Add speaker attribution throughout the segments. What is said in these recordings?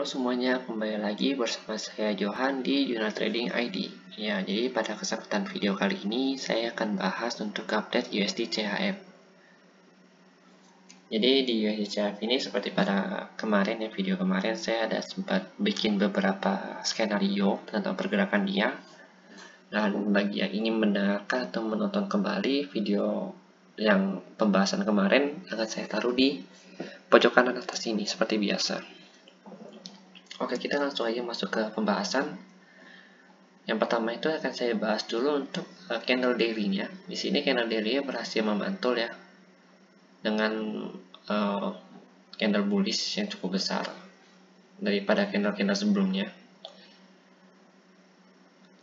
Speaker 1: Halo semuanya, kembali lagi bersama saya Johan di Jurnal Trading ID. Ya, jadi pada kesempatan video kali ini saya akan bahas untuk update USD CHF. Jadi di USD CHF ini seperti pada kemarin ya, video kemarin saya ada sempat bikin beberapa skenario tentang pergerakan dia. Dan bagi yang ingin mendengarkan atau menonton kembali video yang pembahasan kemarin akan saya taruh di pojok kanan atas ini seperti biasa. Oke, kita langsung aja masuk ke pembahasan. Yang pertama itu akan saya bahas dulu untuk candle daily-nya. Di sini candle daily-nya berhasil memantul ya dengan candle bullish yang cukup besar daripada candle-candle sebelumnya.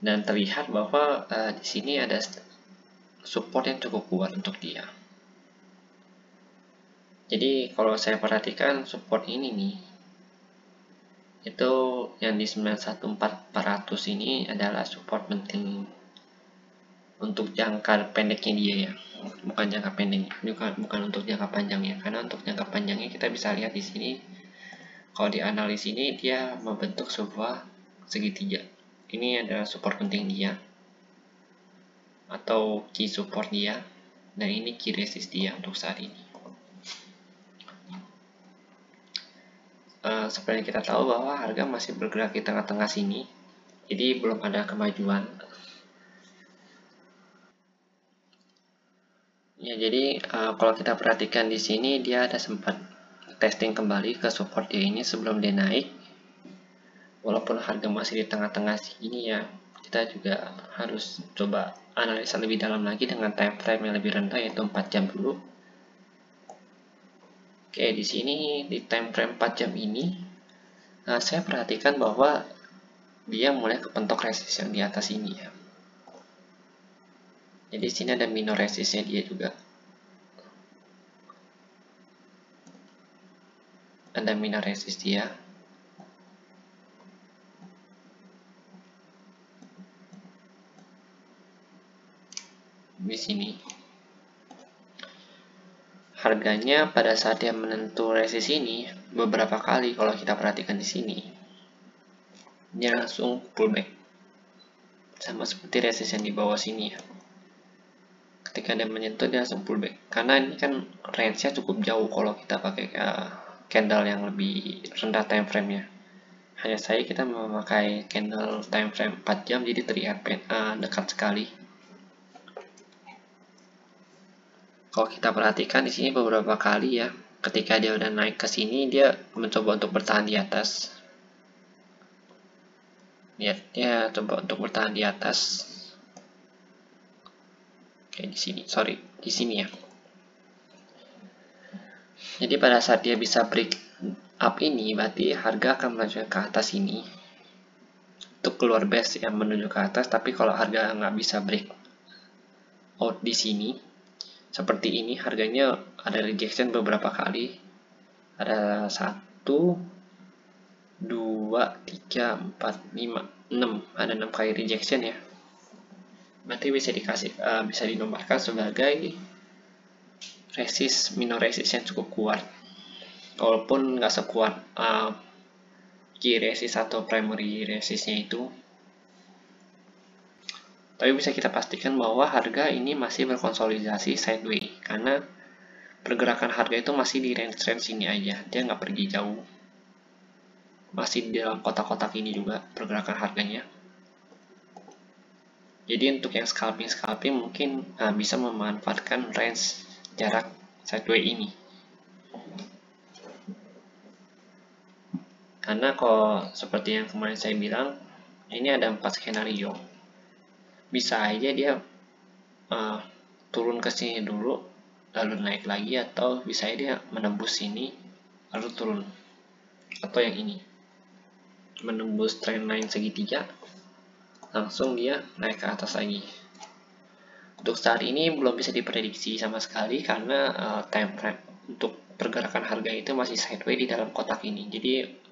Speaker 1: Dan terlihat bahwa di sini ada support yang cukup kuat untuk dia. Jadi kalau saya perhatikan support ini nih, itu yang di 914.400 ini adalah support penting untuk jangka pendeknya dia ya, bukan jangka pendek, bukan untuk jangka panjangnya, karena untuk jangka panjangnya kita bisa lihat di sini kalau di analis ini dia membentuk sebuah segitiga. Ini adalah support penting dia atau key support dia, dan ini key resist dia untuk saat ini. Seperti kita tahu bahwa harga masih bergerak di tengah-tengah sini, jadi belum ada kemajuan. Ya, jadi kalau kita perhatikan di sini dia ada sempat testing kembali ke support dia ini sebelum dia naik. Walaupun harga masih di tengah-tengah sini ya, kita juga harus coba analisa lebih dalam lagi dengan time frame yang lebih rendah yaitu 4 jam dulu. Oke, di sini di time frame 4 jam ini saya perhatikan bahwa dia mulai kepentok resist yang di atas ini ya. Jadi di sini ada minor resistnya dia juga. Ada minor resist dia. Di sini. Harganya pada saat dia menentu resist ini beberapa kali kalau kita perhatikan di sini. Dia langsung pullback. Sama seperti resist yang di bawah sini ya. Ketika dia menyentuh dia langsung pullback. Karena ini kan range-nya cukup jauh kalau kita pakai candle yang lebih rendah time frame-nya. Hanya saja kita memakai candle time frame 4 jam jadi terlihat dekat sekali. Kalau kita perhatikan di sini beberapa kali ya, ketika dia udah naik ke sini dia mencoba untuk bertahan di atas. Lihat, dia coba untuk bertahan di atas. Oke, di sini, sorry, di sini ya. Jadi pada saat dia bisa break up ini, berarti harga akan melanjutkan ke atas ini untuk keluar base yang menuju ke atas. Tapi kalau harga nggak bisa break out di sini, seperti ini, harganya ada rejection beberapa kali. Ada 1, 2, 3, 4, 5, 6. Ada 6 kali rejection ya. Berarti bisa dinomorkan sebagai resist, minor resist yang cukup kuat. Walaupun nggak sekuat key resist atau primary resistnya itu. Tapi bisa kita pastikan bahwa harga ini masih berkonsolidasi sideways karena pergerakan harga itu masih di range ini aja, dia nggak pergi jauh, masih di dalam kotak-kotak ini juga pergerakan harganya. Jadi untuk yang scalping mungkin bisa memanfaatkan range jarak sideways ini, karena kalau seperti yang kemarin saya bilang ini ada 4 skenario. Bisa aja dia turun ke sini dulu lalu naik lagi, atau bisa aja dia menembus sini lalu turun, atau yang ini menembus trendline segitiga langsung dia naik ke atas lagi. Untuk saat ini belum bisa diprediksi sama sekali karena time frame untuk pergerakan harga itu masih sideways di dalam kotak ini. Jadi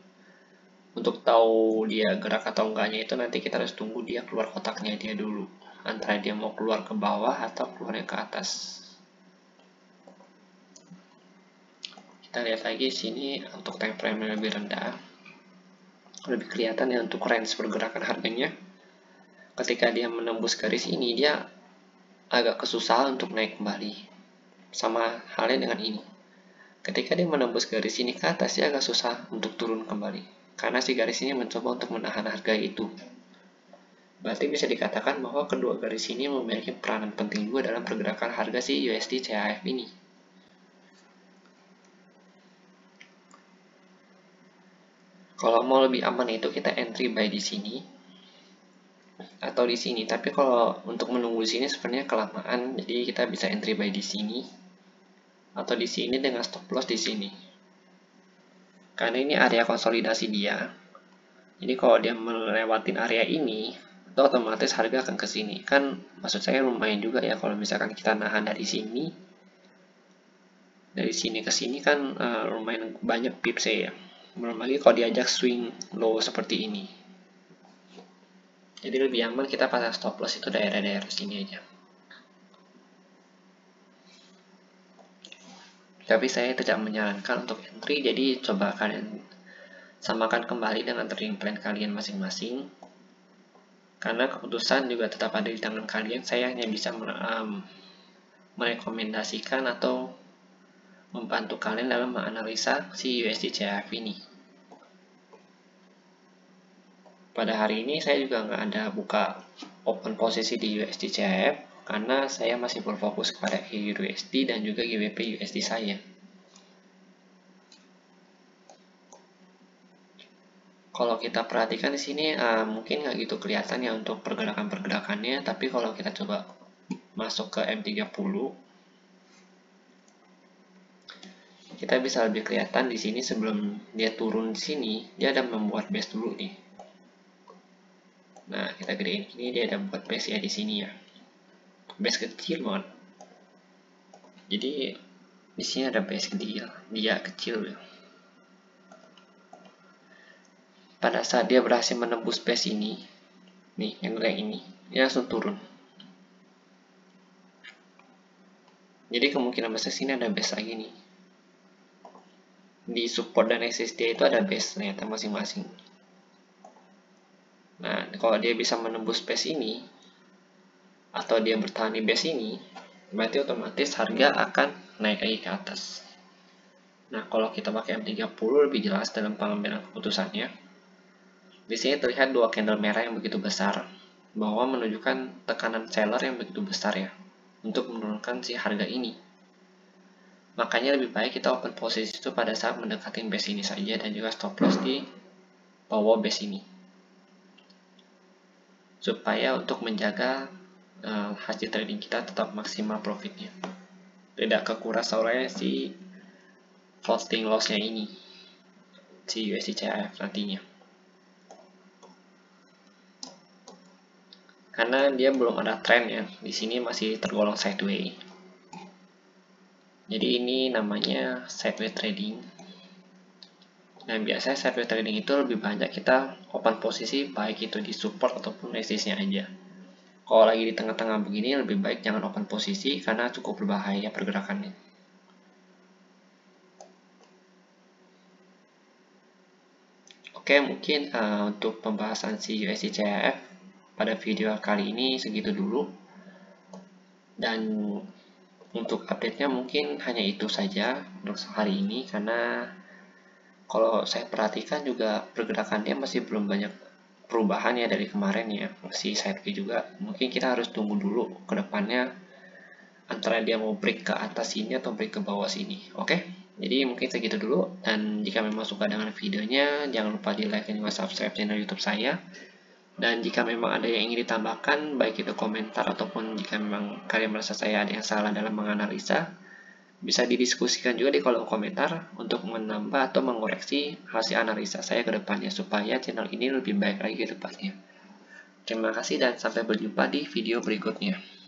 Speaker 1: untuk tahu dia gerak atau enggaknya itu nanti kita harus tunggu dia keluar kotaknya dia dulu, antara dia mau keluar ke bawah atau keluarnya ke atas. Kita lihat lagi sini untuk time frame yang lebih rendah. lebih kelihatan ya untuk range pergerakan harganya. Ketika dia menembus garis ini, dia agak kesusahan untuk naik kembali. Sama halnya dengan ini. Ketika dia menembus garis ini ke atas, dia agak susah untuk turun kembali. Karena si garis ini mencoba untuk menahan harga itu. Berarti bisa dikatakan bahwa kedua garis ini memiliki peranan penting juga dalam pergerakan harga si USD CHF ini. Kalau mau lebih aman itu kita entry buy di sini atau di sini. Tapi kalau untuk menunggu di sini sebenarnya kelamaan, jadi kita bisa entry buy di sini atau di sini dengan stop loss di sini. Karena ini area konsolidasi dia. Jadi kalau dia melewatin area ini, itu otomatis harga akan ke sini. Kan maksud saya lumayan juga ya kalau misalkan kita nahan dari sini. Dari sini ke sini kan lumayan banyak pips ya. Belum lagi kalau diajak swing low seperti ini. Jadi lebih aman kita pasang stop loss itu daerah-daerah sini aja. Tapi saya tidak menyarankan untuk entry, jadi coba kalian samakan kembali dengan trading plan kalian masing-masing. Karena keputusan juga tetap ada di tangan kalian. Saya hanya bisa merekomendasikan atau membantu kalian dalam menganalisa si USD CHF ini. Pada hari ini saya juga nggak ada buka open posisi di USD CHF karena saya masih berfokus kepada EUR USD dan juga GBP USD saya. Kalau kita perhatikan di sini mungkin nggak gitu kelihatan ya untuk pergerakan-pergerakannya, tapi kalau kita coba masuk ke M30, kita bisa lebih kelihatan di sini sebelum dia turun di sini, dia ada membuat base dulu nih. Nah, kita gedein ini dia ada buat base ya di sini ya. Base kecil banget. Jadi di sini ada base kecil, dia kecil ya. Pada saat dia berhasil menembus base ini, nih yang black ini, dia langsung turun. Jadi kemungkinan besar sini ada base lagi nih. Di support dan resist dia itu ada base ternyata masing-masing. Nah, kalau dia bisa menembus base ini, atau dia bertahan di base ini, berarti otomatis harga akan naik lagi ke atas. Nah, kalau kita pakai M30 lebih jelas dalam pengambilan keputusannya. Di sini terlihat dua candle merah yang begitu besar, bahwa menunjukkan tekanan seller yang begitu besar ya, untuk menurunkan si harga ini. Makanya lebih baik kita open posisi itu pada saat mendekati base ini saja dan juga stop loss di bawah base ini. Supaya untuk menjaga hasil trading kita tetap maksimal profitnya. Tidak kekuras oleh si floating loss-nya ini, si USD CHF nantinya. Karena dia belum ada trend ya, di sini masih tergolong sideways. Jadi ini namanya sideways trading. Dan biasanya sideways trading itu lebih banyak kita open posisi baik itu di support ataupun resistnya aja. Kalau lagi di tengah-tengah begini lebih baik jangan open posisi karena cukup berbahaya pergerakannya. Oke, mungkin untuk pembahasan si USD CHF pada video kali ini segitu dulu. Dan untuk update-nya mungkin hanya itu saja untuk hari ini, karena kalau saya perhatikan juga pergerakannya masih belum banyak perubahan ya dari kemarin ya, masih sideways juga. Mungkin kita harus tunggu dulu ke depannya antara dia mau break ke atas sini atau break ke bawah sini. Oke, jadi mungkin segitu dulu, dan jika memang suka dengan videonya jangan lupa di like dan juga subscribe channel YouTube saya. Dan jika memang ada yang ingin ditambahkan, baik itu komentar ataupun jika memang kalian merasa saya ada yang salah dalam menganalisa, bisa didiskusikan juga di kolom komentar untuk menambah atau mengoreksi hasil analisa saya ke depannya supaya channel ini lebih baik lagi ke depannya. Terima kasih dan sampai berjumpa di video berikutnya.